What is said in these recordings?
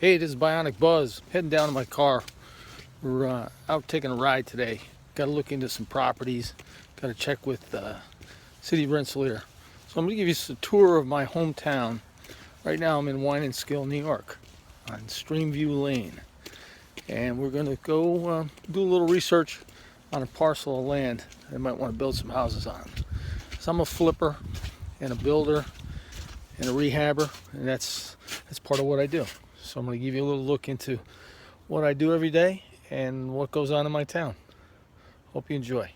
Hey, this is Bionic Buzz, heading down to my car. We're out taking a ride today. Got to look into some properties. Got to check with City Rensselaer. So I'm going to give you a tour of my hometown. Right now I'm in Wine and Skill, New York, on Streamview Lane. And we're going to go do a little research on a parcel of land I might want to build some houses on. So I'm a flipper and a builder and a rehabber, and that's part of what I do. So I'm going to give you a little look into what I do every day and what goes on in my town. Hope you enjoy.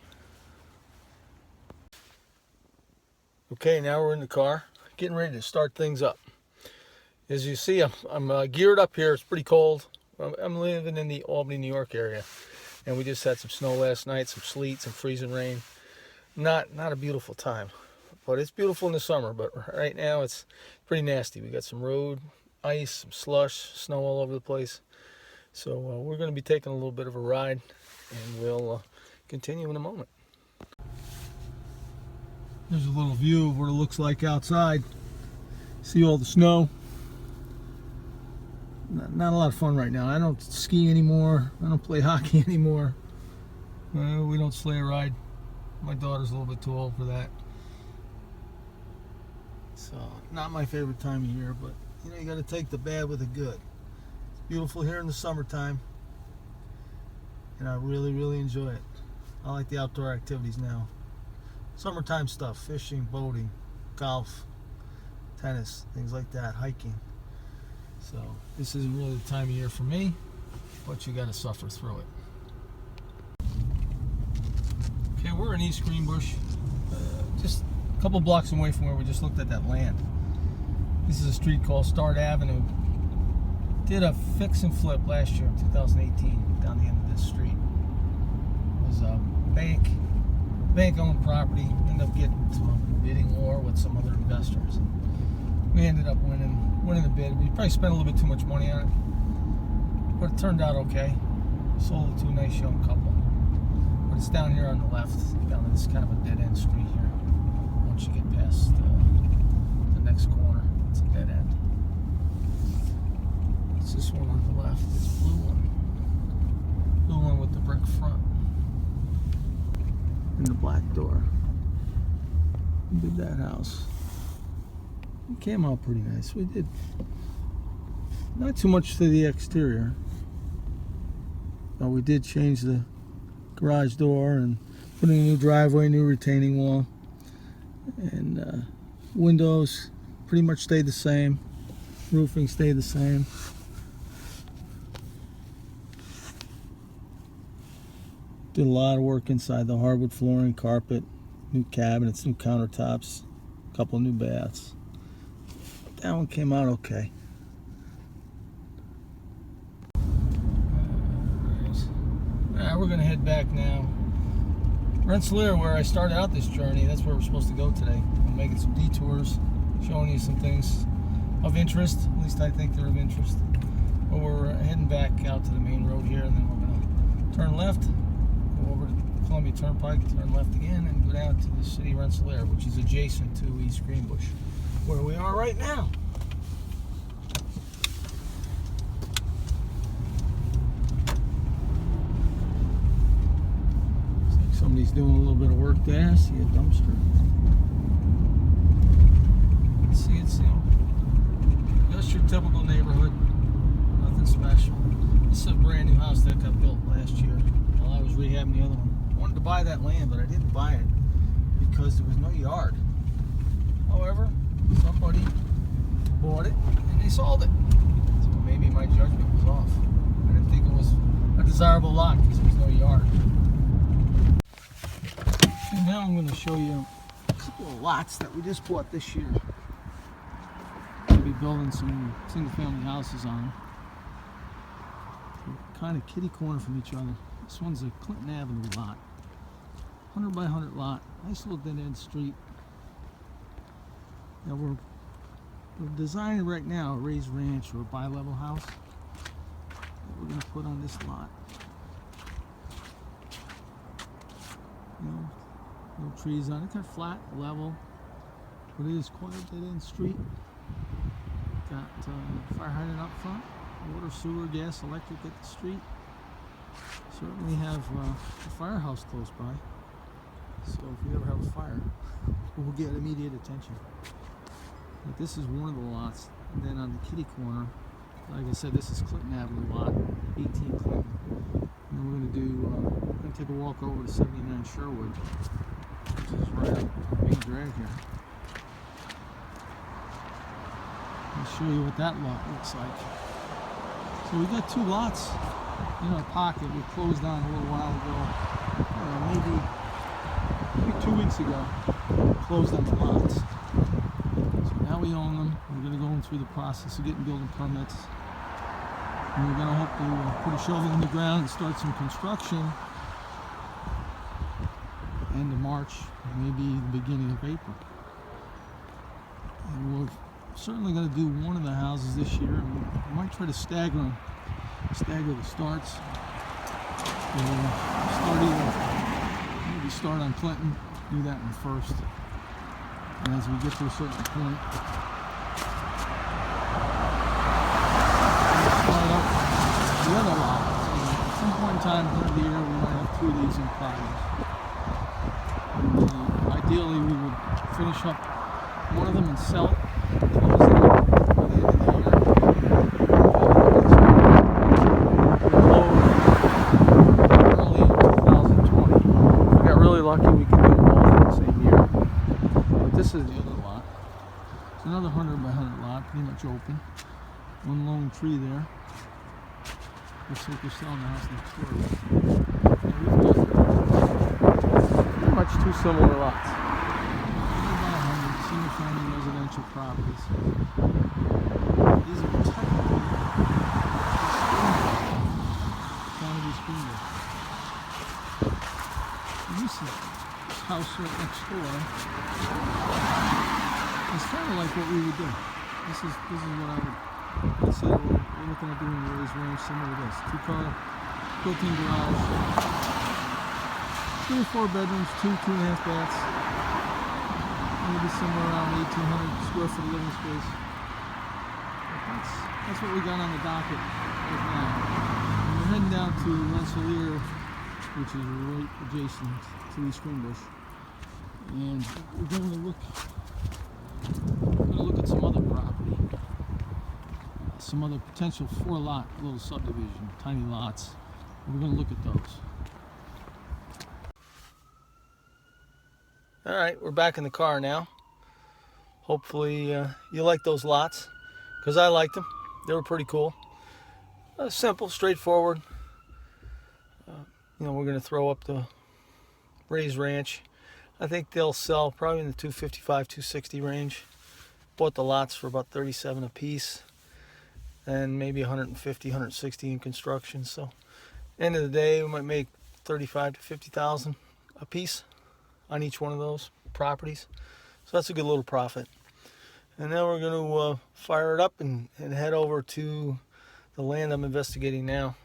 Okay, now we're in the car, getting ready to start things up. As you see, I'm geared up here. It's pretty cold. I'm living in the Albany, New York area, and we just had some snow last night, some sleet, some freezing rain. Not a beautiful time, but it's beautiful in the summer. But right now it's pretty nasty. We got some road ice, some slush, snow all over the place. So we're going to be taking a little bit of a ride, and we'll continue in a moment. There's a little view of what it looks like outside. See all the snow. Not a lot of fun right now. I don't ski anymore. I don't play hockey anymore. We don't sleigh ride. My daughter's a little bit too old for that. So, not my favorite time of year, but you know, you got to take the bad with the good. It's beautiful here in the summertime, and I really, really enjoy it. I like the outdoor activities now. Summertime stuff, fishing, boating, golf, tennis, things like that, hiking. So, this isn't really the time of year for me, but you got to suffer through it. Okay, we're in East Greenbush, just a couple blocks away from where we just looked at that land. This is a street called Start Avenue. Did a fix and flip last year in 2018 down the end of this street. It was a bank-owned property. Ended up getting into a bidding war with some other investors. We ended up winning the bid. We probably spent a little bit too much money on it, but it turned out okay. Sold it to a nice young couple. But it's down here on the left, down this kind of a dead-end street here. Once you get past the next corner, it's a dead end. It's this one on the left, this blue one with the brick front and the black door. We did that house. It came out pretty nice. We did not too much to the exterior, but we did change the garage door and put in a new driveway, new retaining wall, and windows pretty much stayed the same. Roofing stayed the same. Did a lot of work inside, the hardwood flooring, carpet, new cabinets, new countertops, a couple of new baths. That one came out okay. We're going to head back now. Rensselaer, where I started out this journey, that's where we're supposed to go today. I'm making some detours, showing you some things of interest. At least I think they're of interest. But we're heading back out to the main road here, and then we're going to turn left, go over to Columbia Turnpike, turn left again, and go down to the city of Rensselaer, which is adjacent to East Greenbush, where we are right now. Somebody's doing a little bit of work there. See a dumpster. See it's, you know, just your typical neighborhood. Nothing special. This is a brand new house that got built last year while I was rehabbing the other one. I wanted to buy that land, but I didn't buy it because there was no yard. However, somebody bought it and they sold it. So maybe my judgment was off. I didn't think it was a desirable lot because there was no yard. And now I'm going to show you a couple of lots that we just bought this year. We'll be building some single-family houses on them. They're kind of kitty corner from each other. This one's a Clinton Avenue lot, 100 by 100 lot, nice little dead-end street. Now we're designing right now a raised ranch or a bi-level house that we're going to put on this lot. You know, no trees on it, kind of flat, level, but it is quite a dead-end street. Got fire hydrant up front, water, sewer, gas, electric at the street. Certainly have a firehouse close by. So if we ever have a fire, we'll get immediate attention. But this is one of the lots. And then on the kitty corner, like I said, this is Clinton Avenue lot, 18 Clinton. And then we're gonna take a walk over to 79 Sherwood, which is right up Main Drag here. I'll show you what that lot looks like. So we got two lots in our pocket. We closed on a little while ago, maybe 2 weeks ago. Closed on the lots. So now we own them. We're going to go through the process of getting building permits. And we're going to hope to put a shovel in the ground and start some construction end of March, maybe the beginning of April. And we're certainly going to do one of the houses this year. And we might try to stagger them, stagger the starts. Maybe start on Clinton, do that one first. And as we get to a certain point, we'll start up the other lot. So at some point in time during the year, we might have two of these in progress. Ideally, we would finish up one of them and sell it, close it up by the end of the year. Early 2020. If we got really lucky, we can do them both in the same year. But this is the other lot. It's another 100 by 100 lot, pretty much open. One lone tree there. Looks like we're selling the house next door. And we've got pretty much two similar lots. Single-family residential properties. These are technically Canada's Greenwood. This is house right next door. It's kind of like what we would do. This is what I would say we're looking at doing Raised Ranch, similar to this. 2-car built-in garage. 3 or 4 bedrooms, 2.5 baths. Maybe somewhere around 1,800 square foot living space. But that's what we got on the docket right now. And we're heading down to Rensselaer, which is right adjacent to East Greenbush. And we're going to look at some other property, some other potential 4-lot little subdivision, tiny lots. We're going to look at those. All right, we're back in the car now. Hopefully you like those lots, because I liked them. They were pretty cool. Simple, straightforward. We're going to throw up the Raised Ranch. I think they'll sell probably in the 255, 260 range. Bought the lots for about 37 a piece, and maybe 150, 160 in construction. So, end of the day, we might make 35 to 50,000 a piece on each one of those properties. So that's a good little profit. And then we're going to fire it up and head over to the land I'm investigating now,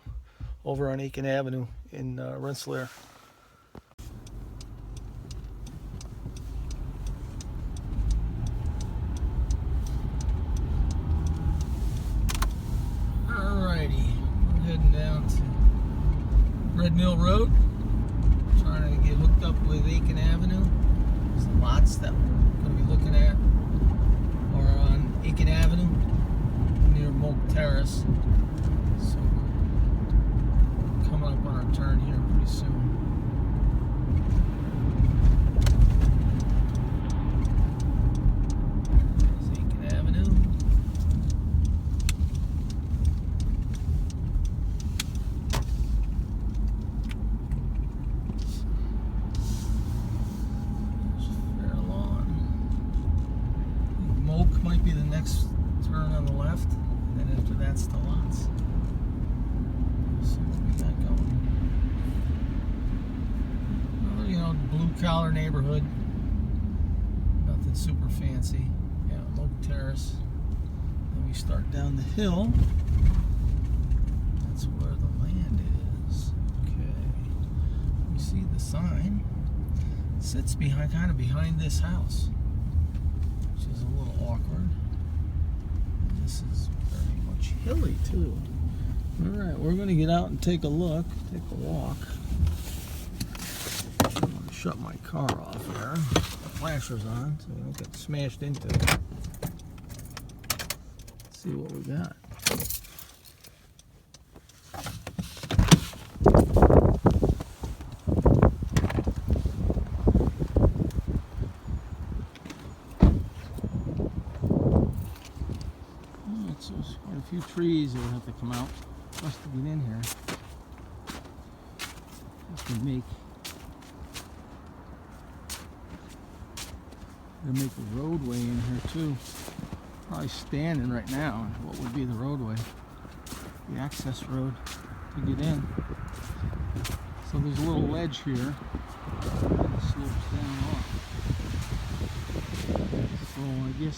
over on Aiken Avenue in Rensselaer. Alrighty, we're heading down to Red Mill Road. Trying to get hooked up with Aiken Avenue. There's lots that we're going to be looking at are on Aiken Avenue near Moak Terrace. So we're coming up on our turn here pretty soon. There's Aiken Avenue. Might be the next turn on the left, and then after that's the lots. So what we got going. Another, blue collar neighborhood. Nothing super fancy. Yeah, Moak Terrace. Then we start down the hill. That's where the land is. Okay. We see the sign. It sits kind of behind this house, which is a little awkward. And this is very much hilly too. Alright, we're going to get out and take a look, take a walk. I'm going to shut my car off here. The flasher's on so we don't get smashed into it. Let's see what we got. So there's quite a few trees that would have to come out just to get in here. Have to make a roadway in here too. Probably standing right now on what would be the roadway, the access road to get in. So there's a little ledge here and it slopes down off. So I guess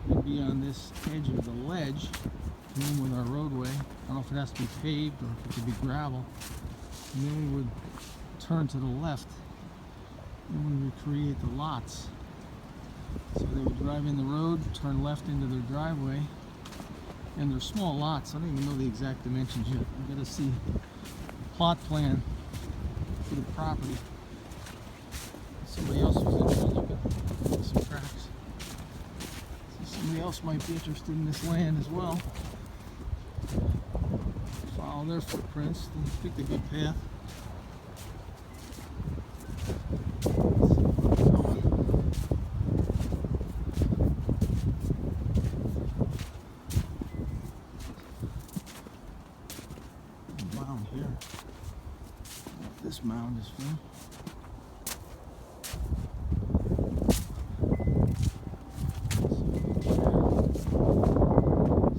we'd be on this edge of the ledge, and then with our roadway. I don't know if it has to be paved or if it could be gravel. And then we would turn to the left and we would create the lots. So they would drive in the road, turn left into their driveway, and they're small lots. I don't even know the exact dimensions yet. I've got to see the plot plan for the property. Somebody else was interested. Look at some tracks. So somebody else might be interested in this land as well. Follow their footprints. They picked a good path. Mound here. What this mound is for.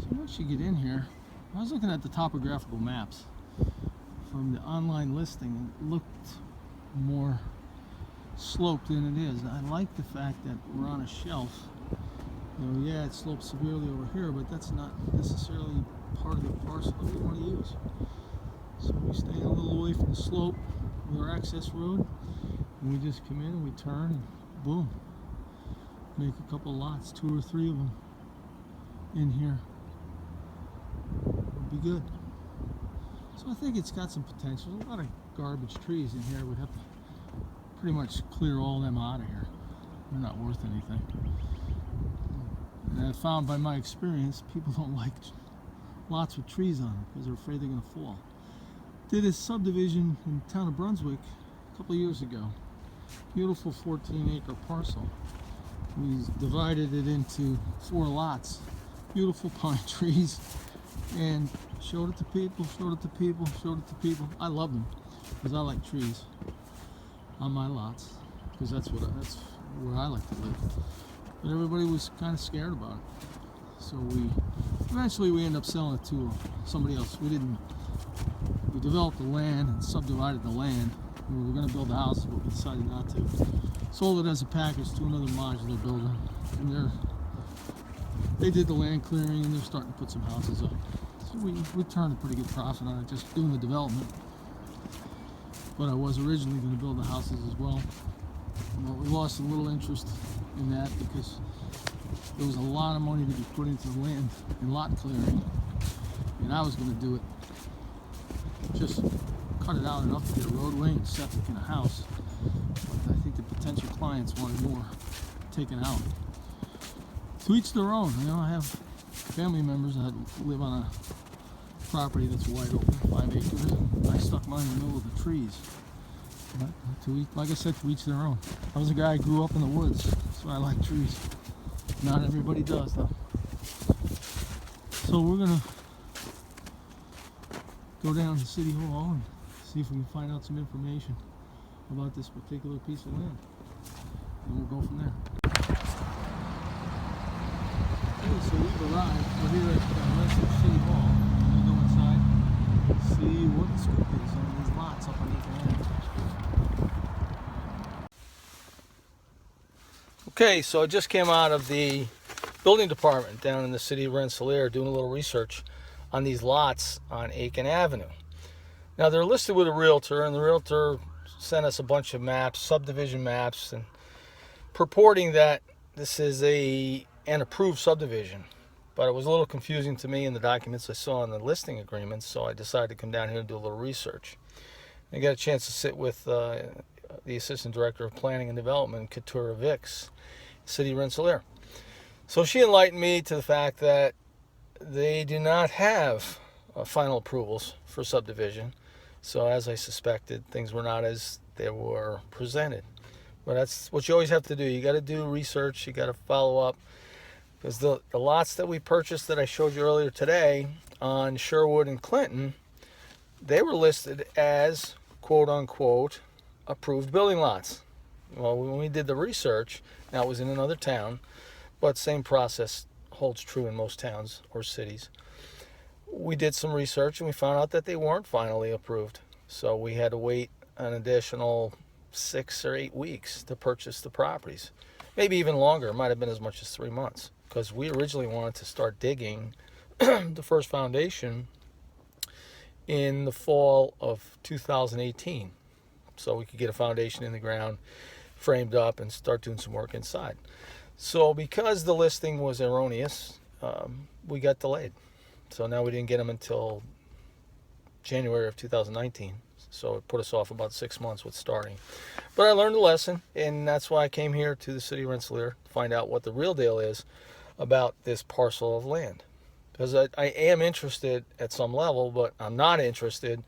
So once you get in here, I was looking at the topographical maps from the online listing. It looked more sloped than it is. I like the fact that we're on a shelf. You know, yeah, it slopes severely over here, but that's not necessarily part of the parcel that we want to use. So we stay a little away from the slope with our access road, and we just come in and we turn and boom, make a couple lots, 2 or 3 of them in here. Would be good. So I think it's got some potential. A lot of garbage trees in here. We'd have to pretty much clear all them out of here. They're not worth anything. And I found by my experience, people don't like lots with trees on them because they're afraid they're going to fall. Did a subdivision in the town of Brunswick a couple of years ago. Beautiful 14-acre parcel. We divided it into 4 lots. Beautiful pine trees, and showed it to people, showed it to people, showed it to people. I love them because I like trees on my lots, because that's where I like to live. But everybody was kind of scared about it, so eventually we ended up selling it to somebody else. We developed the land and subdivided the land. We were going to build the houses, but we decided not to. Sold it as a package to another modular builder, and they did the land clearing, and they're starting to put some houses up. So we turned a pretty good profit on it, just doing the development. But I was originally going to build the houses as well. But we lost a little interest in that because there was a lot of money to be put into the land in lot clearing, and I was going to do it, just cut it out enough to get a roadway and septic in a house. But I think the potential clients wanted more taken out. To each their own. You know, I have family members that live on a property that's wide open, 5 acres, and I stuck mine in the middle of the trees. But like I said, to each their own. I was a guy who grew up in the woods, so I like trees. Not everybody does, though. So we're gonna go down to City Hall and see if we can find out some information about this particular piece of land, and we'll go from there. Okay, so we've arrived. We're here at Rensselaer City Hall. We're gonna go inside, see what the scoop is on these lots up underneath the land. Okay, so I just came out of the building department down in the city of Rensselaer doing a little research on these lots on Aiken Avenue. Now they're listed with a realtor, and the realtor sent us a bunch of maps, subdivision maps, and purporting that this is an approved subdivision. but it was a little confusing to me in the documents I saw in the listing agreements, so I decided to come down here and do a little research. I got a chance to sit with the Assistant Director of Planning and Development, Keturah Vicks, City Rensselaer. So she enlightened me to the fact that they do not have final approvals for subdivision. So as I suspected, things were not as they were presented. But that's what you always have to do. You got to do research. You got to follow up. Because the lots that we purchased that I showed you earlier today on Sherwood and Clinton, they were listed as quote unquote approved building lots. Well, when we did the research, now it was in another town, but same process holds true in most towns or cities. We did some research and we found out that they weren't finally approved. So we had to wait an additional 6 or 8 weeks to purchase the properties. Maybe even longer. It might have been as much as 3 months, because we originally wanted to start digging the first foundation in the fall of 2018, so we could get a foundation in the ground, framed up, and start doing some work inside. So because the listing was erroneous, we got delayed. So now we didn't get them until January of 2019. So it put us off about 6 months with starting. But I learned a lesson, and that's why I came here to the City of Rensselaer to find out what the real deal is about this parcel of land. Because I am interested at some level, but I'm not interested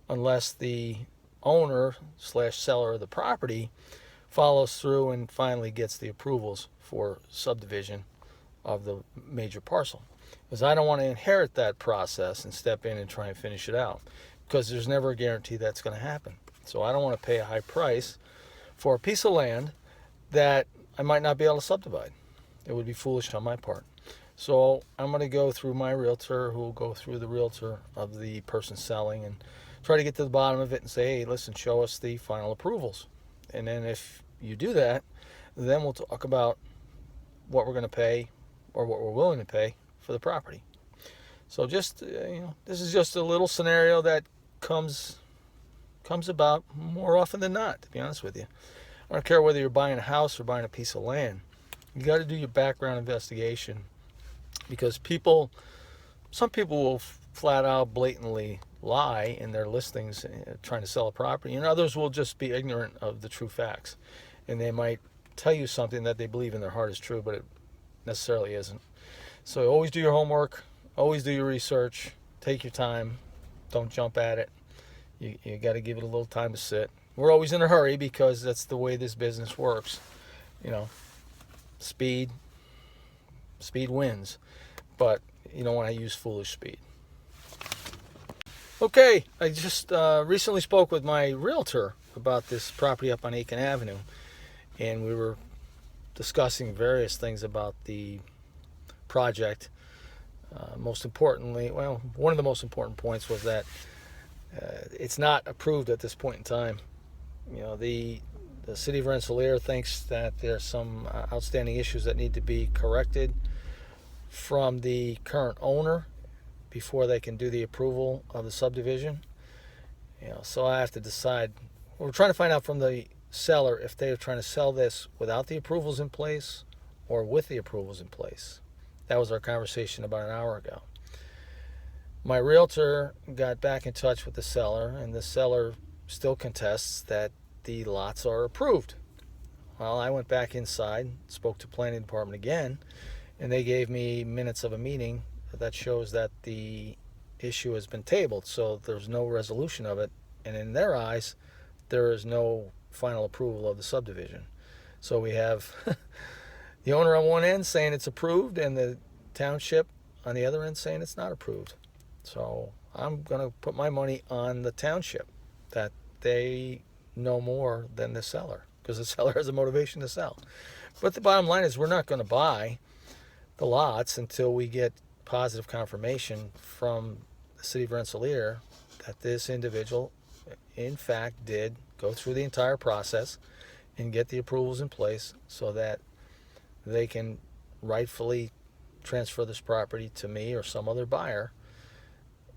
unless the owner / seller of the property follows through and finally gets the approvals for subdivision of the major parcel. Because I don't want to inherit that process and step in and try and finish it out, because there's never a guarantee that's going to happen. So I don't want to pay a high price for a piece of land that I might not be able to subdivide. It would be foolish on my part. So I'm going to go through my realtor, who will go through the realtor of the person selling, and try to get to the bottom of it and say, hey, listen, show us the final approvals. And then if you do that, then we'll talk about what we're going to pay, or what we're willing to pay for the property. So just, this is just a little scenario that comes about more often than not, to be honest with you. I don't care whether you're buying a house or buying a piece of land. You got to do your background investigation, because some people will flat out blatantly lie in their listings trying to sell a property, and others will just be ignorant of the true facts, and they might tell you something that they believe in their heart is true, but it necessarily isn't. So always do your homework, always do your research, take your time, don't jump at it. You got to give it a little time to sit. We're always in a hurry because that's the way this business works. Speed wins, but you don't want to use foolish speed. Okay, I just recently spoke with my realtor about this property up on Aiken Avenue, and we were discussing various things about the project. Most importantly, one of the most important points was that it's not approved at this point in time. The City of Rensselaer thinks that there's some outstanding issues that need to be corrected from the current owner before they can do the approval of the subdivision. So I have to decide. We're trying to find out from the seller if they're trying to sell this without the approvals in place or with the approvals in place. That was our conversation about an hour ago. My realtor got back in touch with the seller, and the seller still contests that the lots are approved. Well, I went back inside, spoke to planning department again, and they gave me minutes of a meeting that shows that the issue has been tabled, so there's no resolution of it, and in their eyes there is no final approval of the subdivision. So we have the owner on one end saying it's approved, and the township on the other end saying it's not approved. So I'm going to put my money on the township, that they know more than the seller, because the seller has a motivation to sell. But the bottom line is, we're not going to buy the lots until we get positive confirmation from the City of Rensselaer that this individual in fact did go through the entire process and get the approvals in place, so that they can rightfully transfer this property to me or some other buyer,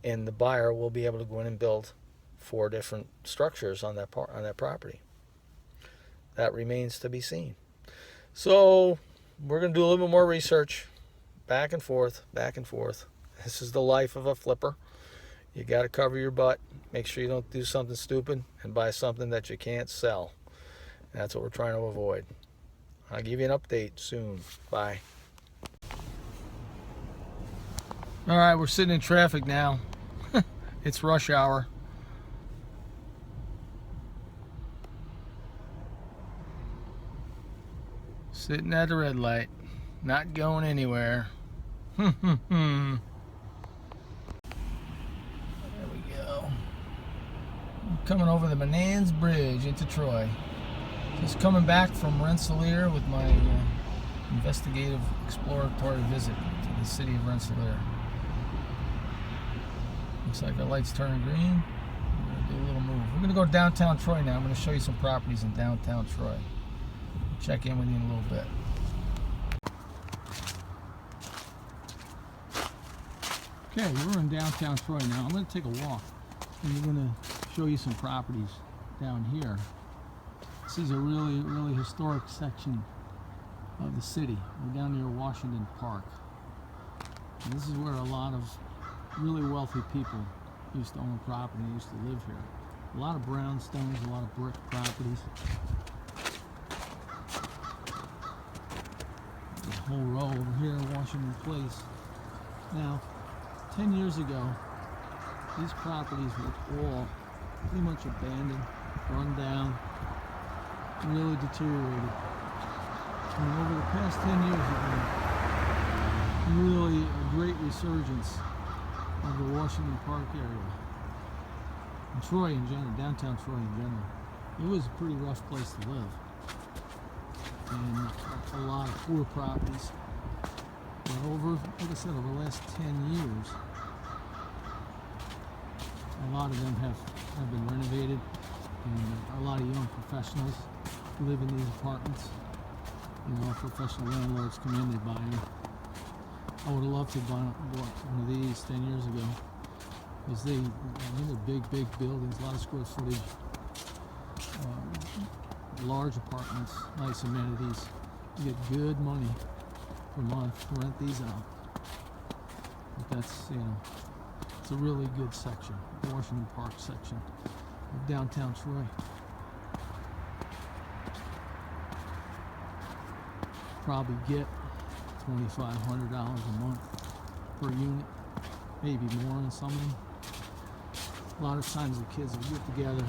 and the buyer will be able to go in and build 4 different structures on that property. That remains to be seen. So we're going to do a little bit more research, back and forth, back and forth. This is the life of a flipper. You got to cover your butt. Make sure you don't do something stupid and buy something that you can't sell. That's what we're trying to avoid. I'll give you an update soon. Bye. All right, we're sitting in traffic now. It's rush hour. Sitting at the red light, not going anywhere. There we go. I'm coming over the Menands Bridge into Troy. Just coming back from Rensselaer with my investigative exploratory visit to the city of Rensselaer. Looks like the light's turning green. We're going to do a little move. We're going to go downtown Troy now. I'm going to show you some properties in downtown Troy. Check in with you in a little bit. Okay, we're in downtown Troy now. I'm going to take a walk and we're going to show you some properties down here. This is a really, really historic section of the city. We're down near Washington Park. And this is where a lot of really wealthy people used to own property and used to live here. A lot of brownstones, a lot of brick properties. This whole row over here in Washington Place. Now, 10 years ago, these properties were all pretty much abandoned, run down, really deteriorated. And over the past 10 years, there's been really a great resurgence of the Washington Park area. And Troy in general, downtown Troy in general. It was a pretty rough place to live. And a lot of poor properties. But over, like I said, over the last 10 years, a lot of them have been renovated. And a lot of young professionals live in these apartments. You know, professional landlords come in, they buy them. I would have loved to have bought one of these 10 years ago. Because they're big buildings, a lot of square footage, large apartments, nice amenities. You get good money per month to rent these out. But that's, you know, it's a really good section, the Washington Park section of downtown Troy. Probably get $2,500 a month per unit, maybe more in some of them. A lot of times the kids will get together,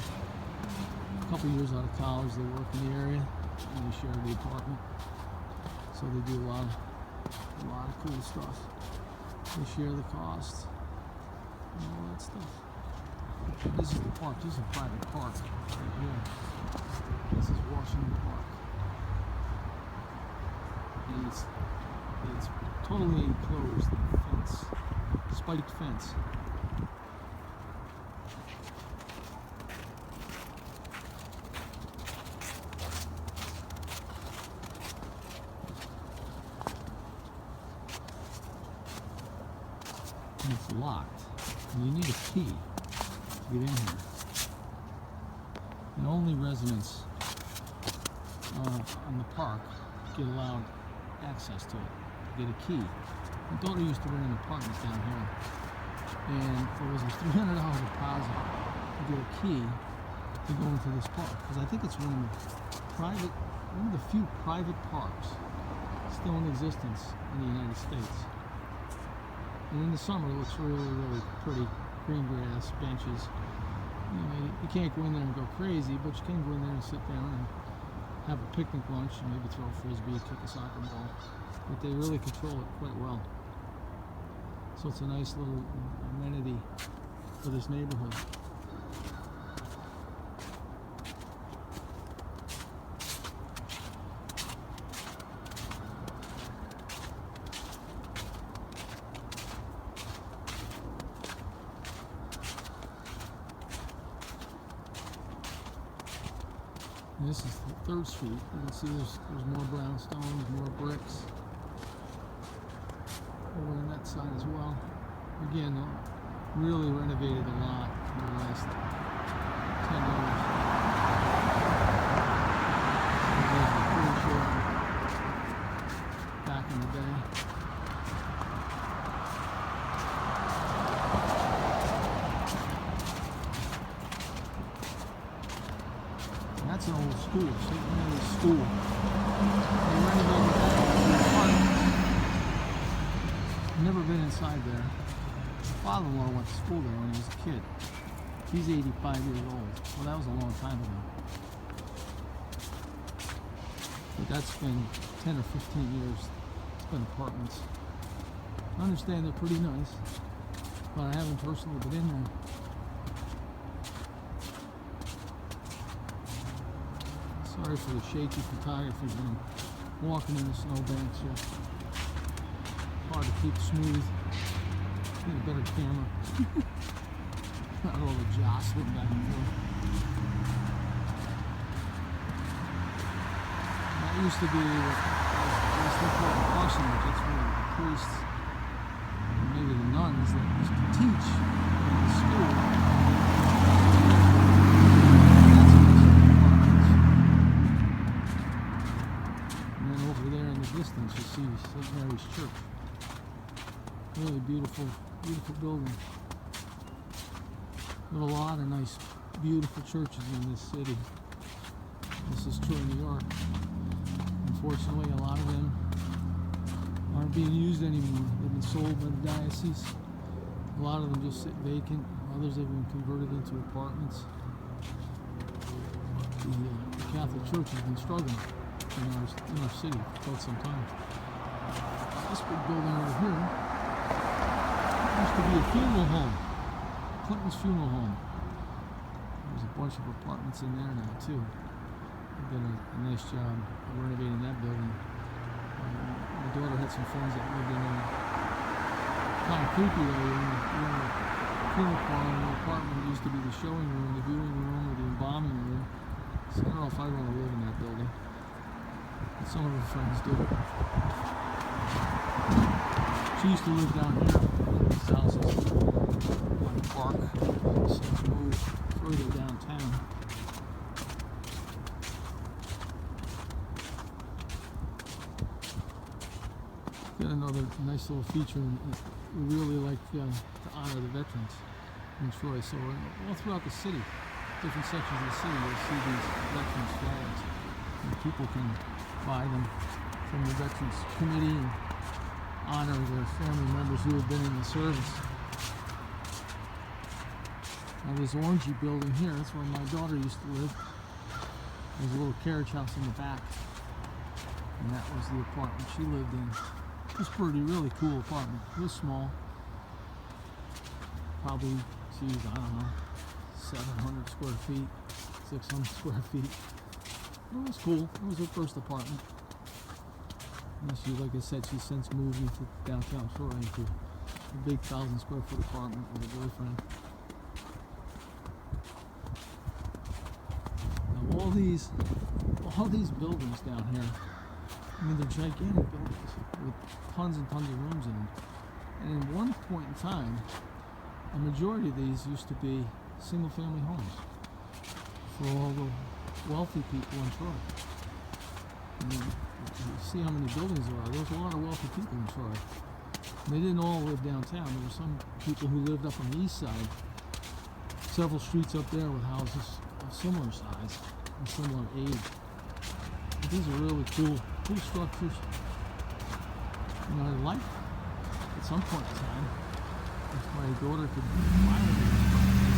a couple years out of college, they work in the area and they share the apartment. So they do a lot of cool stuff. They share the cost and all that stuff. This is the park. This is a private park right here. This is Washington Park. And it's totally enclosed in fence, spiked fence. And it's locked. And you need a key to get in here. And only residents in the park get allowed access to it, get a key. My daughter used to rent an apartment down here, and it was a $300 deposit to get a key to go into this park, because I think it's one of the few private parks still in existence in the United States. And in the summer, it looks really, really pretty. Green grass, benches. You can't go in there and go crazy, but you can go in there and sit down and have a picnic lunch and maybe throw a frisbee, kick a soccer ball. But they really control it quite well. So it's a nice little amenity for this neighborhood. And this is 3rd Street. You can see there's more brownstones, more bricks over on that side as well. Again, really renovated a lot in the last 10 years. These were pretty short back in the day. school, St. Mary's School. They renovated that park. Never been inside there. My father-in-law went to school there when he was a kid. He's 85 years old. Well, that was a long time ago. But that's been 10 or 15 years. It's been apartments. I understand they're pretty nice, but I haven't personally been in there. Sorry for the shaky photography, but I'm walking in the snowbanks here. Hard to keep smooth. Need a better camera. Not all the jostling back and forth. That used to be called a parsonage. That's where the priests, and maybe the nuns that used to teach in the school. And then over there in the distance you see St. Mary's Church. Really beautiful, beautiful building. There are a lot of nice, beautiful churches in this city. This is Troy, New York. Unfortunately, a lot of them aren't being used anymore. They've been sold by the diocese. A lot of them just sit vacant. Others have been converted into apartments. The Catholic Church has been struggling in our city for quite some time. This big building over here used to be a funeral home. Clinton's funeral home. There's a bunch of apartments in there now too. They've done a nice job of renovating that building. My daughter had some friends that lived in there. Kind of creepy though. In the funeral parlor in the apartment used to be the showing room, the viewing room, or the embalming room. So I don't know if I'd want to live in that building. But some of her friends do. She used to live down here. This house is on the park. So we moved further downtown. Got another nice little feature. We really like to honor the veterans in Troy. So all throughout the city, different sections of the city, you'll see these veterans flags. And people can buy them from the Veterans Committee and honor their family members who have been in the service. Now this orangey building here, that's where my daughter used to live. There's a little carriage house in the back. And that was the apartment she lived in. It was pretty, really cool apartment. It was small. Probably, geez, I don't know, 700 square feet, 600 square feet. It was cool. It was her first apartment. And she, like I said, she since moved into downtown Troy into a big 1,000 square foot apartment with a boyfriend. Now all these buildings down here, I mean, they're gigantic buildings with tons and tons of rooms in them. And at one point in time, a majority of these used to be single-family homes for all the wealthy people in Troy. I mean, you see how many buildings there are. There's a lot of wealthy people in Troy. They didn't all live downtown. There were some people who lived up on the east side. Several streets up there with houses of similar size and similar age. But these are really cool structures. You know, I'd like at some point in time, if my daughter could buy one of these properties,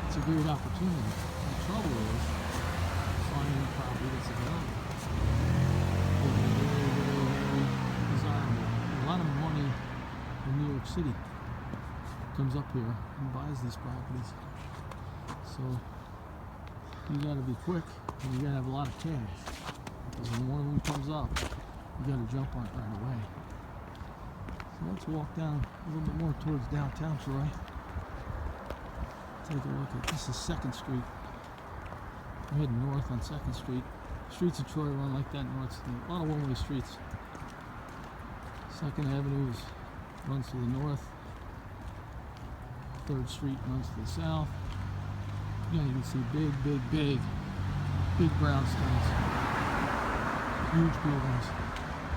it's a great opportunity. The trouble is finding a property that's available. It's very, very, very desirable. A lot of money in New York City comes up here and buys these properties. So you gotta be quick and you gotta have a lot of cash. Because when one of them comes up, you gotta jump on it right away. So let's walk down a little bit more towards downtown Troy. Take a look at this is 2nd Street. We're heading north on 2nd Street. Streets of Troy run like that north. A lot of one-way streets. 2nd Avenue runs to the north. 3rd Street runs to the south. Yeah, you can see big brownstones. Huge buildings.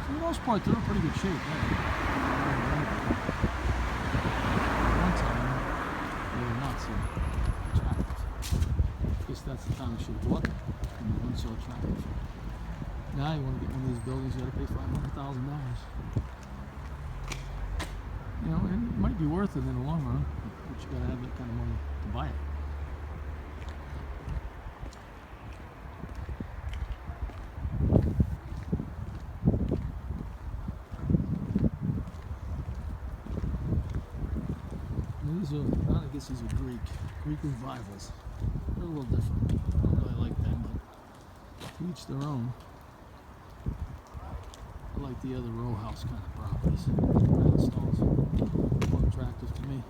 For the most part, they're in pretty good shape. One time, they were not so attractive. that's the time you should have bought it. And it wasn't so attractive. Now you want to get one of these buildings, you got to pay $500,000. You know, and it might be worth it in the long run, but you got to have that kind of money to buy it. These are, I guess these are Greek revivals. They're a little different. I don't really like them, but to each their own. I like the other row house kind of properties. Brownstones, more attractive to me.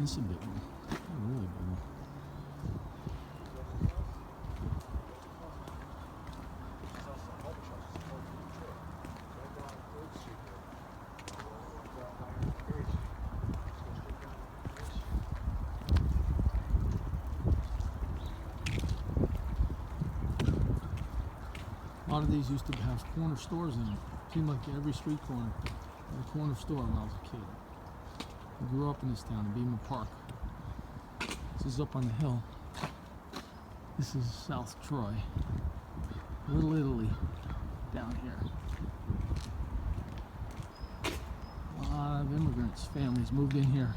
This is a big one. A really big one. A lot of these used to have corner stores in them. Seemed like every street corner had a corner store when I was a kid. I grew up in this town, in Beaman Park. This is up on the hill. This is South Troy. Little Italy down here. A lot of immigrants, families moved in here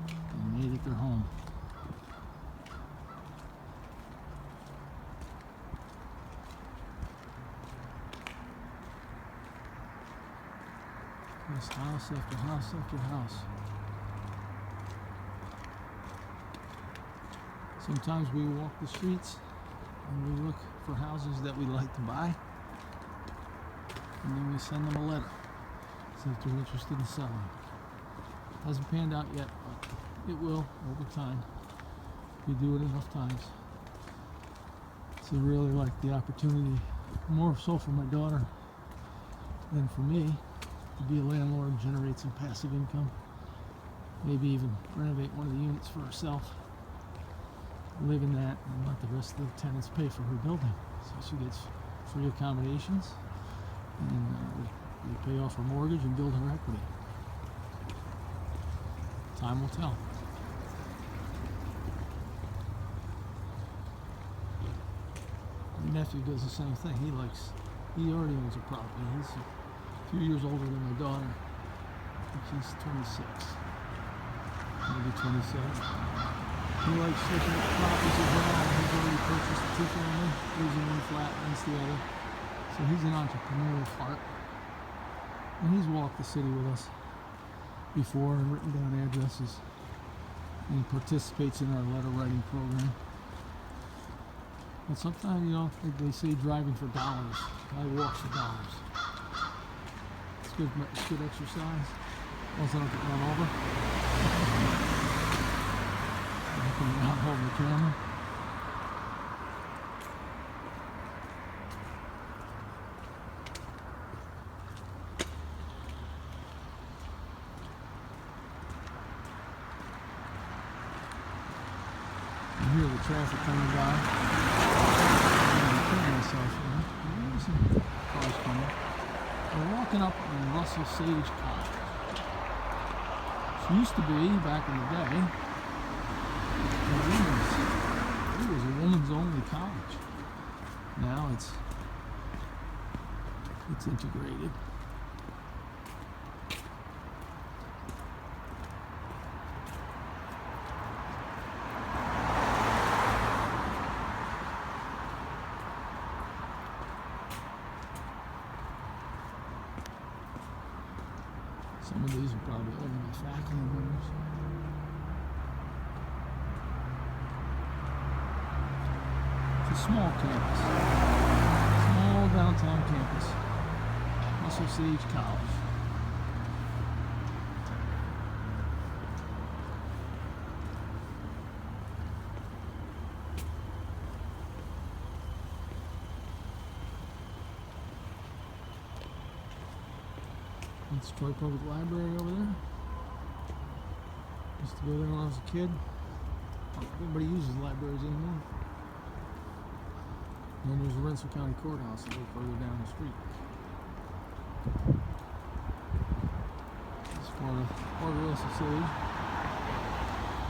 and made it their home. Just house after house after house. Sometimes we walk the streets and we look for houses that we like to buy, and then we send them a letter, see if they're interested in selling. Hasn't panned out yet, but it will over time. If you do it enough times. So I really like the opportunity, more so for my daughter than for me, to be a landlord, generate some passive income, maybe even renovate one of the units for herself, live in that, and let the rest of the tenants pay for her building. So she gets free accommodations, and we pay off her mortgage and build her equity. Time will tell. My nephew does the same thing. He already owns a property. He's a few years older than my daughter. I think she's 26, maybe 27. He likes looking at properties as well. He's already purchased a two-family, lives in one flat, rents the other. So he's an entrepreneur at heart. And he's walked the city with us before and written down addresses. And he participates in our letter writing program. But sometimes, you know, they say driving for dollars. I walk for dollars. It's good exercise. Also, I don't get run over. I can not hold the camera. I hear the traffic coming by. Myself, you know? There's some cars coming. We're walking up on Russell Sage College. It used to be, back in the day, it was a woman's only college. Now it's integrated. Some of these are probably all my faculty members. It's a small campus. Small downtown campus. Russell Sage College. That's Troy Public Library over there. Used to go there when I was a kid. Everybody uses libraries anymore. And then there's the Rensselaer County Courthouse a little further down the street. It's part of Russell Sage.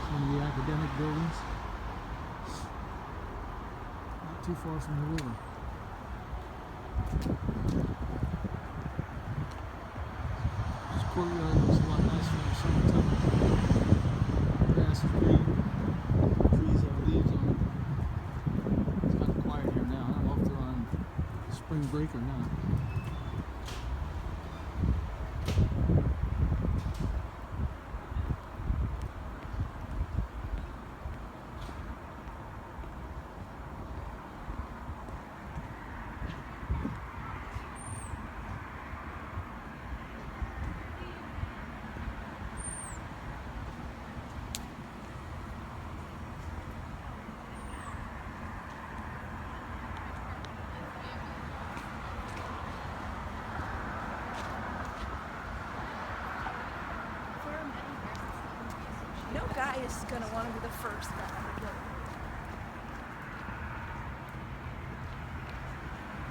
One of the academic buildings. Not too far from the river. This courtyard looks a lot nicer in the summertime. Grass is green, trees have leaves on it. It's kind of quiet here now. I don't know if they're on spring break or not. No guy is going to want to be the first guy to go.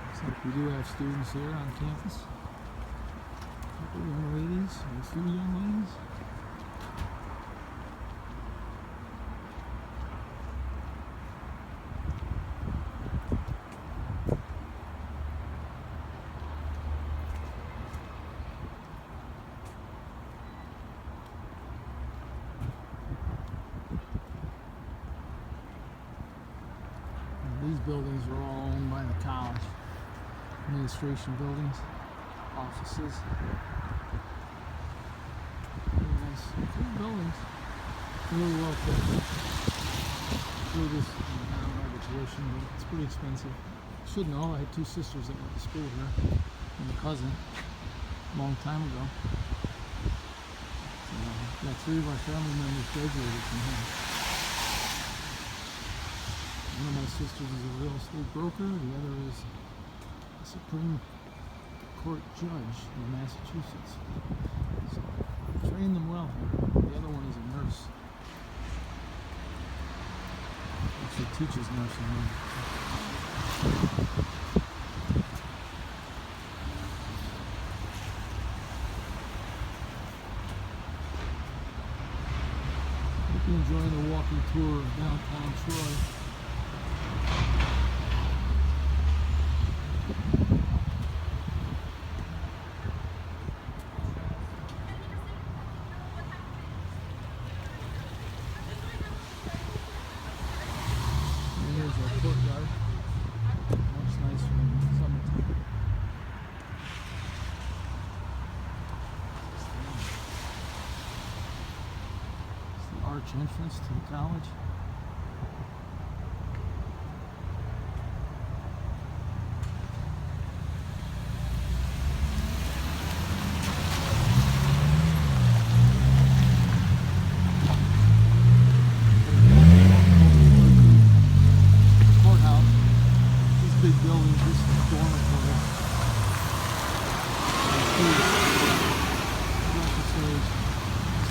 Looks like we do have students here on campus. A couple young ladies, or a few young ladies. These buildings are all owned by the college. Administration buildings, offices. Very nice, cool buildings. Really well kept. Really just, I don't know the tuition, but it's pretty expensive. I should know, I had two sisters that went to school here, and a cousin, a long time ago. So, three of our family members graduated from here. One of my sisters is a real estate broker, the other is a Supreme Court judge in Massachusetts. So I trained them well here. The other one is a nurse. Actually teaches nursing here. Hope you're enjoying the walking tour of downtown Troy. Here's our courtyard. Much nicer in the summertime. It's the arch entrance to the college.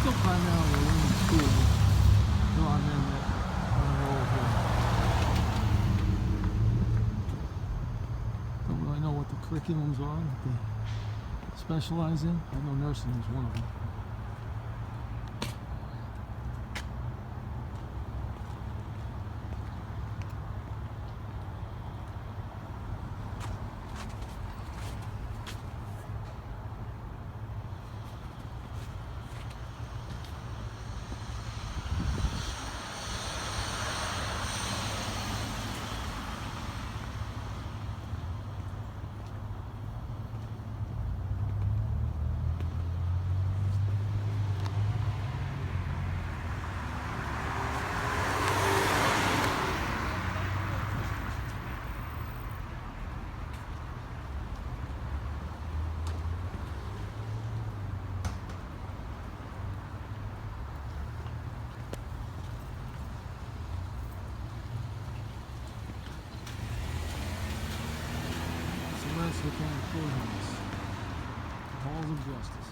Still primarily a women's school, but there are men that enroll here. Don't really know what the curriculums are that they specialize in. I know nursing is one of them. Rensselaer County Courthouse, the Halls of Justice.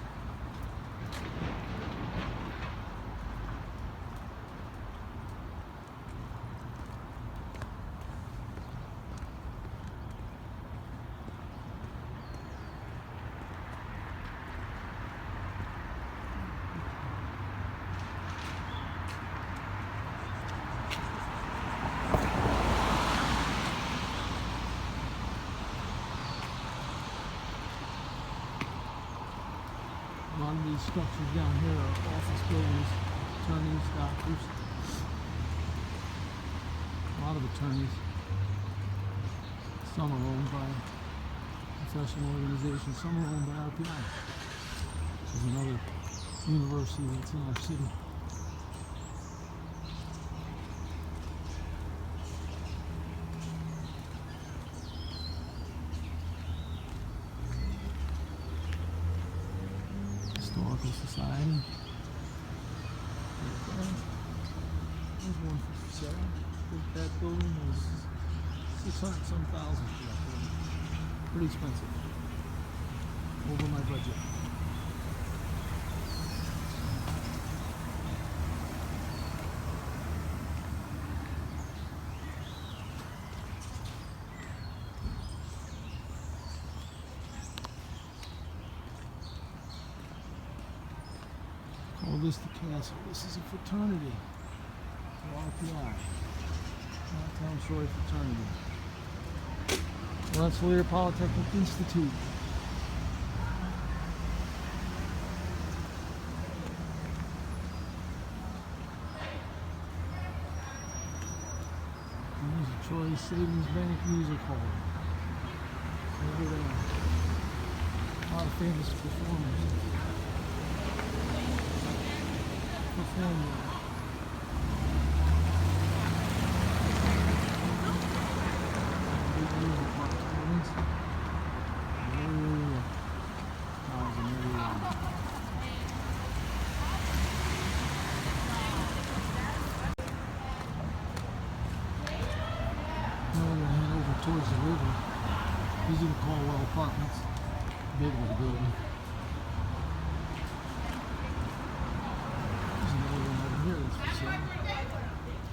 lot of these structures down here are office buildings, attorneys, doctors. A lot of attorneys. Some are owned by professional organizations, some are owned by RPI, which is another university that's in our city. Historical Society. There's one for sale. I think that building was 600 some thousand for that building. Pretty expensive. Over my budget. Call this the castle. This is a fraternity. RPI. Downtown Troy Fraternity. Rensselaer Polytechnic Institute. There's a Troy Savings Bank Music Hall. Over there. A lot of famous performers. Perform there. Towards the river. Easy to call well apartments. Big old building. There's another one over here that's for sale.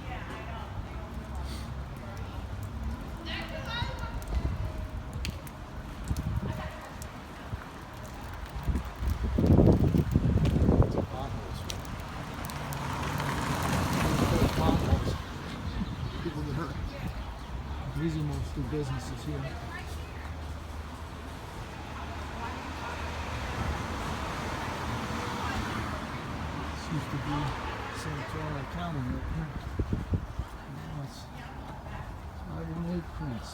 Potholes. People get hurt. These are mostly businesses here. This used to be Santa Clara County right here. Now it's Ivan Lake Prince.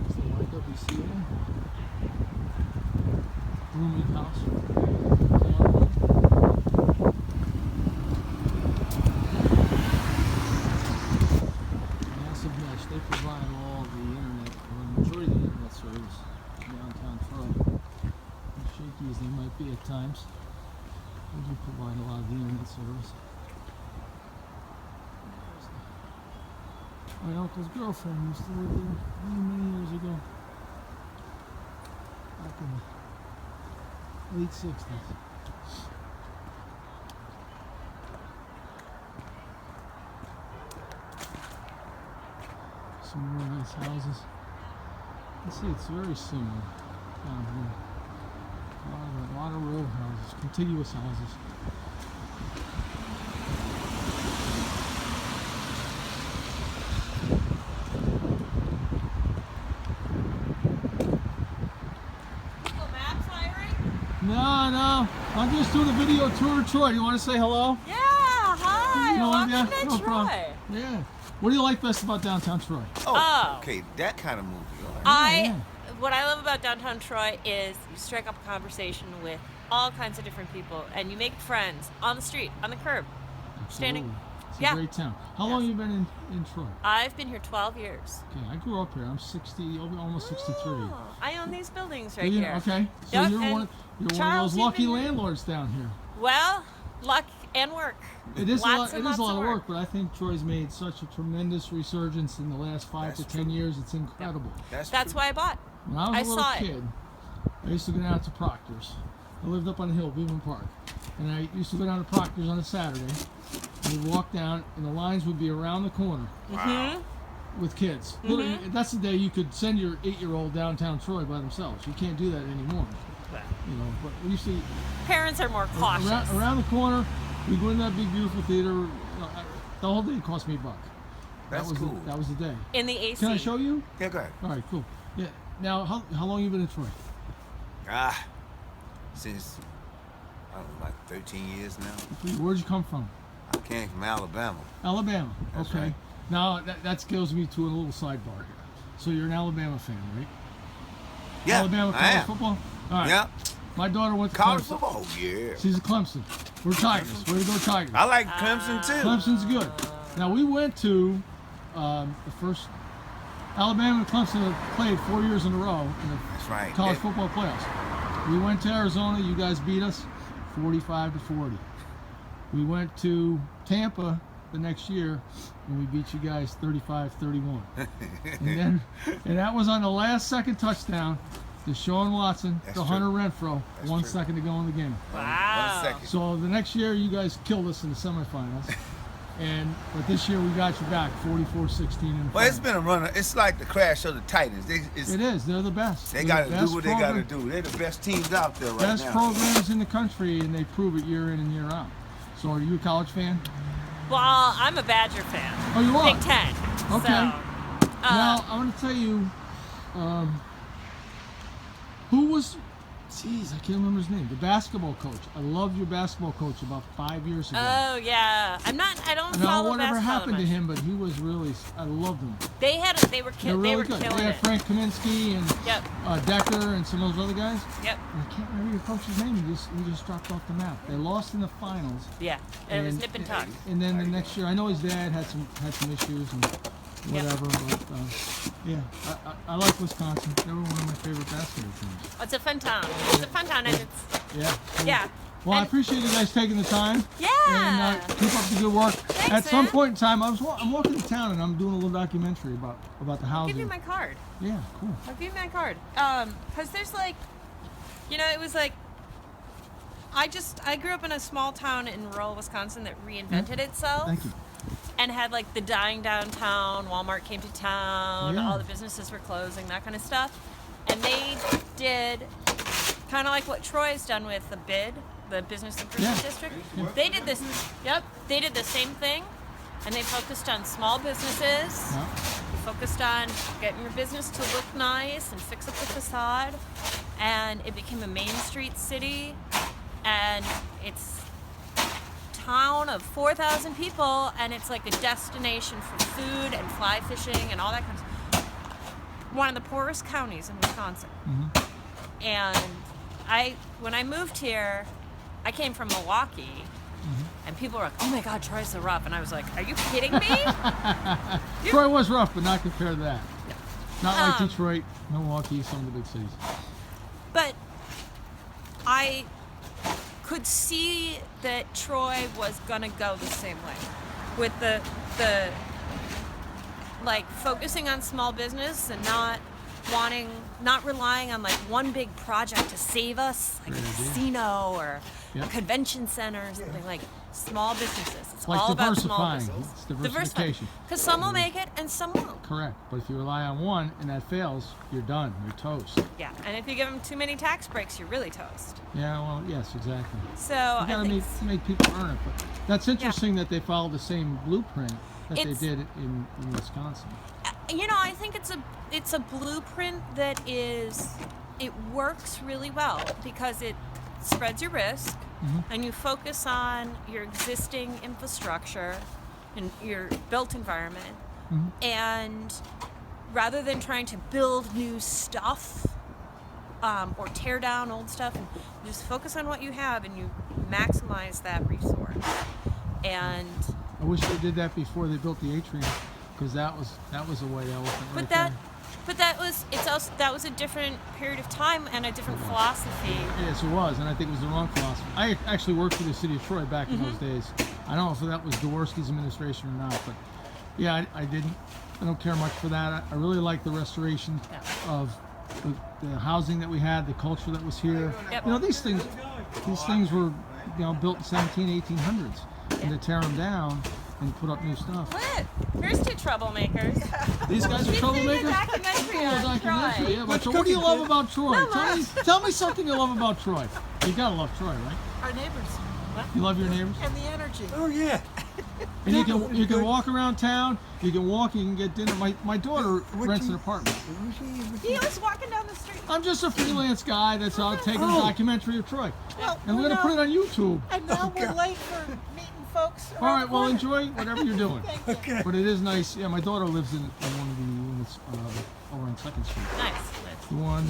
It's the YWCA. Rooming house. They provide all the internet, or the majority of the internet service to downtown Troy. As shaky as they might be at times, they do provide a lot of the internet service. My uncle's girlfriend used to live there many, many years ago. Back in the late 60s. Some more nice houses. You see, it's very similar down here. A lot of row houses, contiguous houses. Google Maps hiring? No. I'm just doing a video tour of Troy. You want to say hello? Yeah, hi. Welcome to No Troy. problem. Yeah. What do you like best about downtown Troy? Oh. Okay, that kind of movie. All right. Yeah. What I love about downtown Troy is you strike up a conversation with all kinds of different people, and you make friends on the street, on the curb, standing. Absolutely. It's Yeah. a great town. How long have you been in Troy? I've been here 12 years. Okay, I grew up here. I'm 60, almost 63. Oh, I own these buildings Do right you? here. Okay. So Yep, you're and one of Charles, those you've lucky been- landlords down here. Well, luck and work. It is Lots a and lot. It is lots a lot of of work, work. but I think Troy's made such a tremendous resurgence in the last 5 That's to 10 true. years. It's incredible. That's true. why I bought. When I was I a little saw it. kid, I used to go down to Proctor's. I lived up on the hill, Beaman Park, and I used to go down to Proctor's on a Saturday. And we'd walk down, and the lines would be around the corner with kids. Literally, that's the day you could send your 8-year-old downtown Troy by themselves. You can't do that anymore. You know, but we used to Parents are more cautious. around the corner. We go in that big beautiful theater. The whole day cost me $1. That's was cool. That was the day. in the AC. Can I show you? Yeah, go ahead. All right, cool. Yeah. Now, how long you been in Troy? Since I don't know, like 13 years now. Where'd you come from? I came from Alabama. Alabama. That's Okay. right. Now that goes me to a little sidebar here. So you're an Alabama fan, right? Yeah, Alabama I college am. football. All right. Yeah, My daughter went to college Clemson. football. Oh, yeah. She's a Clemson. We're Tigers. Way to go, Tigers. I like Clemson too. Clemson's good. Now we went to the first Alabama and Clemson have played 4 years in a row in the That's right. college That- football playoffs. We went to Arizona. You guys beat us 45-40. We went to Tampa the next year and we beat you guys 35-31. and that was on the last second touchdown. Deshaun Watson That's to true. Hunter Renfro. That's 1 true. second to go in the game. Wow. 1 second. So the next year you guys killed us in the semifinals. But this year we got you back 44-16 in the Well, it's finals. been a runner. It's like the crash of the Titans. It is. They're the best. They They're got the to best do what they got to program- do. They're the best teams out there right Best now. programs in the country, and they prove it year in and year out. So are you a college fan? Well, I'm a Badger fan. Oh, you are? Big Ten. Okay. So, Now, I want to tell you, who was, jeez, I can't remember his name, the basketball coach. I loved your basketball coach about 5 years ago. oh yeah, I don't I don't know follow whatever basketball happened to much. him, but he was really, I loved him. They were They're really they were good. killing They had it. Frank Kaminsky and Yep. Decker and some of those other guys. Yep. And I can't remember your coach's name. He just dropped off the map. They lost in the finals. Yeah. And it was nip and tuck. And then the next year, I know his dad had some issues and Yep. whatever, but yeah, I like Wisconsin. They were one of my favorite basketball teams. It's a fun town. It's a fun town, and it's Yeah. Cool. yeah. Well, I And- appreciate you guys taking the time. Yeah. And keep up the good work. Thanks, At some man. point in time, I'm walking to town and I'm doing a little documentary about the I'll housing. give you my card. Yeah, cool. I'll give you my card. Cause there's like, it was like, I grew up in a small town in rural Wisconsin that reinvented itself. Thank you. And had like the dying downtown. Walmart came to town. Yeah. All the businesses were closing. That kind of stuff. And they did kind of like what Troy's done with the BID, the Business Improvement Yeah. District. Yeah. They did this. Yep. They did the same thing, and they focused on small businesses. Yeah. They focused on getting your business to look nice and fix up the facade, and it became a Main Street city, and it's town of 4,000 people, and it's like a destination for food and fly fishing and all that kind of stuff. One of the poorest counties in Wisconsin. Mm-hmm. And when I moved here, I came from Milwaukee, and people were like, "Oh my God, Troy's so rough," and I was like, "Are you kidding me?" Troy was rough, but not compared to that. Not like Um, Detroit, Milwaukee, some of the big cities. But I could see that Troy was gonna go the same way, with the like focusing on small business and not relying on like one big project to save us, like Great a idea. casino or Yep. a convention center or something. Like small businesses. It's Like all about small diversifying. business. It's diversification. Because some will make it and some won't. Correct. But if you rely on one and that fails, you're done. You're toast. Yeah, and if you give them too many tax breaks, you're really toast. Yeah, well, yes, exactly. So You I gotta think make people earn it. But that's interesting that they follow the same blueprint that It's- they did in Wisconsin. I think it's a blueprint that it works really well because it spreads your risk and you focus on your existing infrastructure and your built environment, and rather than trying to build new stuff or tear down old stuff, and you just focus on what you have and you maximize that resource. And I wish they did that before they built the atrium, because that was a white elephant right that was a different period of time and a different philosophy. there. Yes, it was, and I think it was the wrong philosophy. I actually worked for the city of Troy back in those days. I don't know if that was Dworsky's administration or not, but yeah, I didn't. I don't care much for that. I really like the restoration Yeah. of the housing that we had, the culture that was here. Yep. These things were built in 1800s, and to tear them down and put up new stuff. What? Here's two troublemakers. These guys are She's doing a troublemakers. documentary Oh, on documentary, Troy. yeah. But so what do you love about Troy? Tell me something you love about Troy. You gotta love Troy, right? Our neighbors You love your neighbors. and the energy. Oh yeah. And you can walk around town. You can walk. You can get dinner. My daughter rents an apartment. He was walking down the street. I'm just a freelance guy that's taking a documentary of Troy, Well, and we're gonna put it on YouTube. And now we're late for meeting folks. All around right. the Well, corner. enjoy whatever you're doing. Thank you. But it is nice. Yeah, my daughter lives in one of the units over on 2nd Street. Nice. The one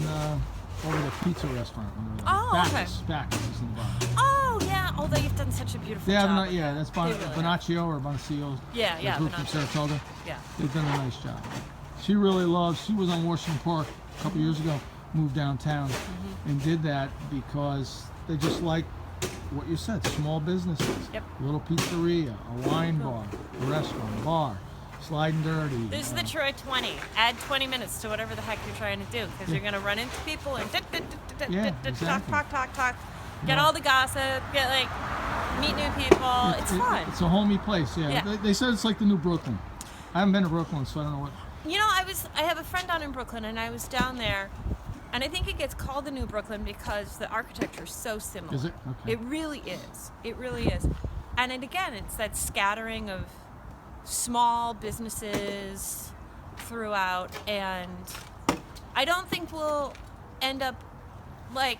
over the pizza restaurant. Oh, okay. Bacchus is in the bottom. Oh yeah. Although you've done such a beautiful They have job. not. Yeah, that's They really have. Bonaccio or Bonaccio. Yeah, the yeah. group from Bonaccio. Saratoga. Yeah. They've done a nice job. She really loves. She was on Washington Park a couple years ago. Moved downtown and did that because they just like what you said. Small businesses. Yep. A little pizzeria, a wine bar, a restaurant, a bar, sliding dirty. This is the Troy 20. Add 20 minutes to whatever the heck you're trying to do, because you're going to run into people and Yeah, talk, exactly. talk. Get Yeah. all the gossip. Get meet new people. It's fun. It's a homey place. Yeah. Yeah. They said it's like the new Brooklyn. I haven't been to Brooklyn, so I don't know what. You know, I have a friend down in Brooklyn, and I was down there, and I think it gets called the New Brooklyn because the architecture is so similar. Is it? Okay. It really is. It really is. And again, it's that scattering of small businesses throughout, and I don't think we'll end up like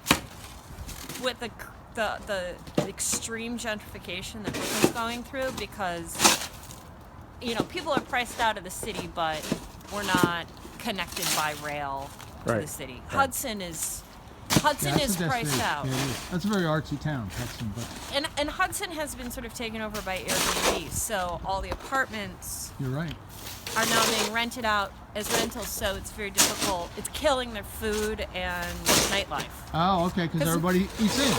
with the extreme gentrification that Brooklyn's going through, because people are priced out of the city, but we're not connected by rail to the city. Hudson is Yeah, that's a priced destination. out. Yeah, it is. That's a very artsy town, Hudson. But And Hudson has been sort of taken over by Airbnb, so all the apartments you're right. are now being rented out as rentals, so it's very difficult. It's killing their food and nightlife. Oh, okay. Because 'Cause- everybody eats in.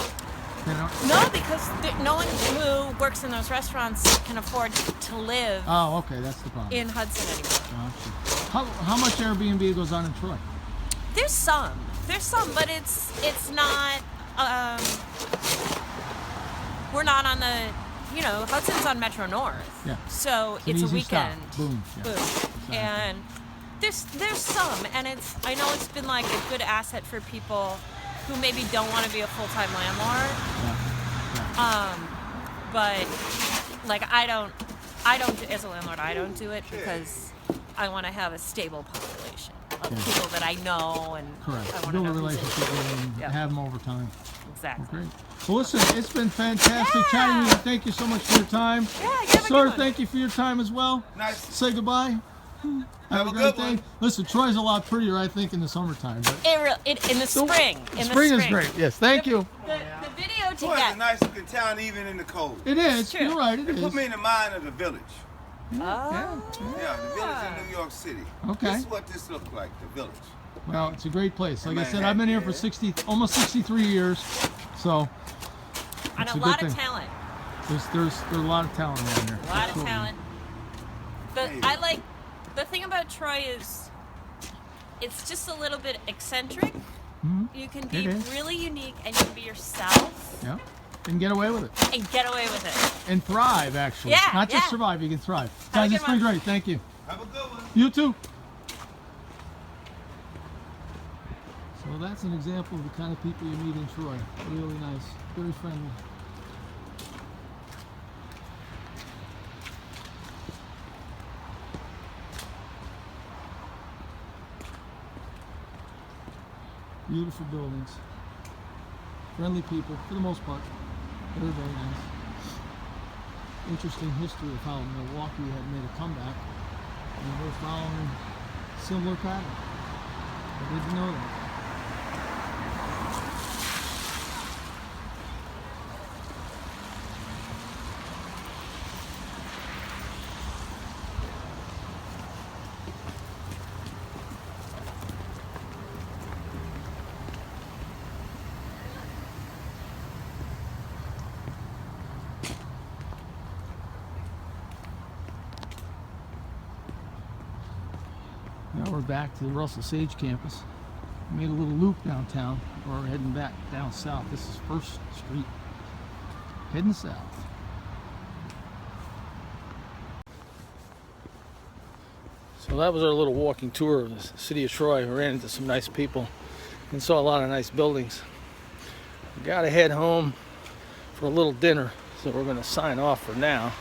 You know? No, because no one who works in those restaurants can afford to live Oh, okay. That's the problem. in Hudson anymore. Gotcha. How much Airbnb goes on in Troy? There's some, but it's not. We're not on the. Hudson's on Metro North. Yeah. So It's an it's a easy stop. weekend. Boom. Yeah. Boom. Exactly. And there's some, and I know it's been like a good asset for people who maybe don't want to be a full-time landlord. Yeah. But like I don't as a landlord, I don't do it because I want to have a stable population of Yeah. people that I know, and Correct. I want to Build a know who's relationship with them and Yeah. have them over time. exactly. Great. Well, listen, it's been fantastic chatting with you. Thank you so much for your time. Yeah, you have a Sir, good one. thank you for your time as well. Nice. Say goodbye. Have a a great good day. one. Listen, Troy's a lot prettier, I think, in the summertime. But In the spring. In spring the is great. Yes, thank you. The video to Boy, it's a get. nice looking town even in the cold. It is. true. You're right. It It is. put me in the mind of the village. Oh. Yeah, the village in New York City. Okay. This is what this looks like, the village. Well, it's a great place. Like I Man, said, I've been here for yeah. almost 63 years. So And it's a a lot good of thing. talent. there's a lot of talent around here. A lot of Absolutely. talent. The thing about Troy is it's just a little bit eccentric. Mhm. You can be It is. really unique and you can be yourself Yeah. And get away with it. and get away with it. And thrive, actually. Yeah, Not just yeah. survive, you can thrive. Have a Guys, good it's been one. great. Thank you. Have a good one. You too. So that's an example of the kind of people you meet in Troy. Really nice. Very friendly. Beautiful buildings. Friendly people, for the most part. Very, very nice. Interesting history of how Milwaukee had made a comeback. And we're following similar pattern. I didn't know that. Now we're back to the Russell Sage campus. We made a little loop downtown. We're heading back down south. This is 1st Street. Heading south. So that was our little walking tour of the city of Troy. We ran into some nice people and saw a lot of nice buildings. We gotta head home for a little dinner, so we're gonna sign off for now.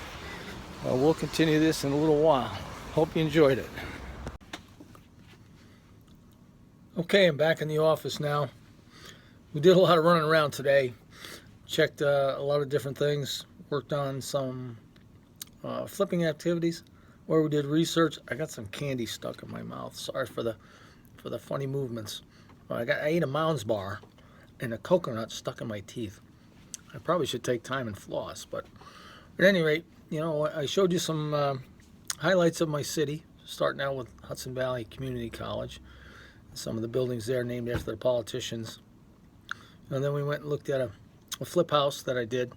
Well, we'll continue this in a little while. Hope you enjoyed it. Okay, I'm back in the office now. We did a lot of running around today. Checked a lot of different things. Worked on some flipping activities where we did research. I got some candy stuck in my mouth. Sorry for the funny movements. I ate a Mounds bar and a coconut stuck in my teeth. I probably should take time and floss, but at any rate, you know, I showed you some highlights of my city, starting out with Hudson Valley Community College. Some of the buildings there named after the politicians. And then we went and looked at a flip house that I did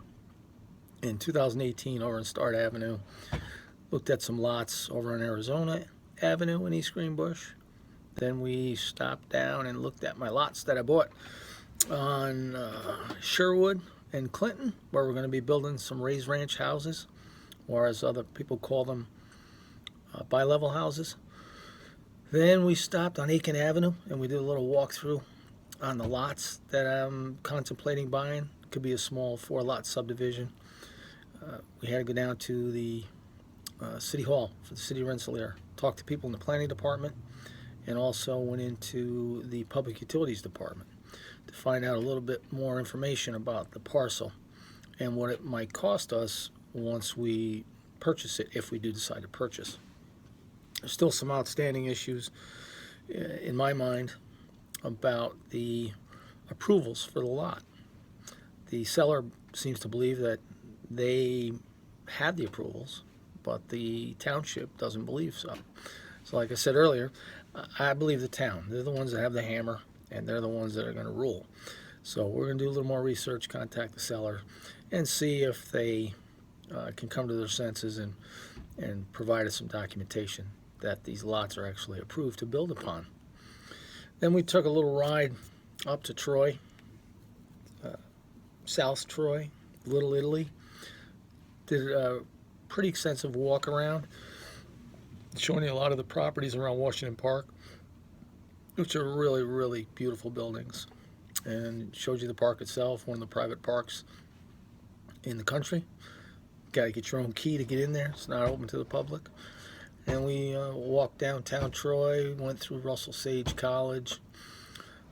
in 2018 over on Start Avenue. Looked at some lots over on Arizona Avenue in East Greenbush. Then we stopped down and looked at my lots that I bought on Sherwood and Clinton, where we're going to be building some raised ranch houses, or as other people call them, bi-level houses. Then we stopped on Aiken Avenue and we did a little walkthrough on the lots that I'm contemplating buying. It could be a small 4-lot subdivision. We had to go down to the City Hall for the City Rensselaer, talk to people in the planning department, and also went into the Public Utilities Department to find out a little bit more information about the parcel and what it might cost us once we purchase it, if we do decide to purchase. There's still some outstanding issues in my mind about the approvals for the lot. The seller seems to believe that they had the approvals, but the township doesn't believe so. So like I said earlier, I believe the town. They're the ones that have the hammer, and they're the ones that are going to rule. So we're going to do a little more research, contact the seller, and see if they can come to their senses and provide us some documentation that these lots are actually approved to build upon. Then we took a little ride up to Troy, South Troy, Little Italy. Did a pretty extensive walk around, showing you a lot of the properties around Washington Park, which are really, really beautiful buildings. And showed you the park itself, one of the private parks in the country. Got to get your own key to get in there. It's not open to the public. And we walked downtown Troy, went through Russell Sage College,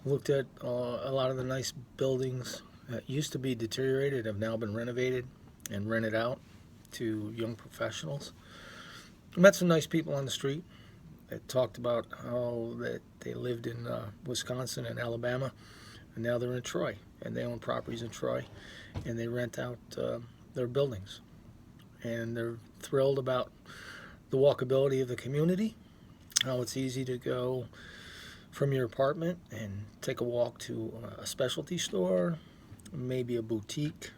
looked at a lot of the nice buildings that used to be deteriorated, have now been renovated and rented out to young professionals. Met some nice people on the street that talked about how that they lived in Wisconsin and Alabama, and now they're in Troy, and they own properties in Troy, and they rent out their buildings. And they're thrilled about the walkability of the community, how it's easy to go from your apartment and take a walk to a specialty store, maybe a boutique,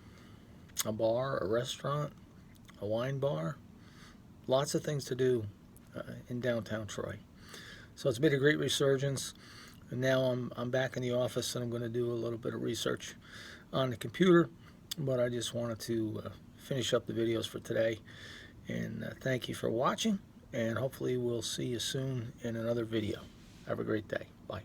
a bar, a restaurant, a wine bar. Lots of things to do in downtown Troy. So it's been a great resurgence. And now I'm back in the office, and I'm going to do a little bit of research on the computer. But I just wanted to finish up the videos for today. And thank you for watching, and hopefully we'll see you soon in another video. Have a great day. Bye.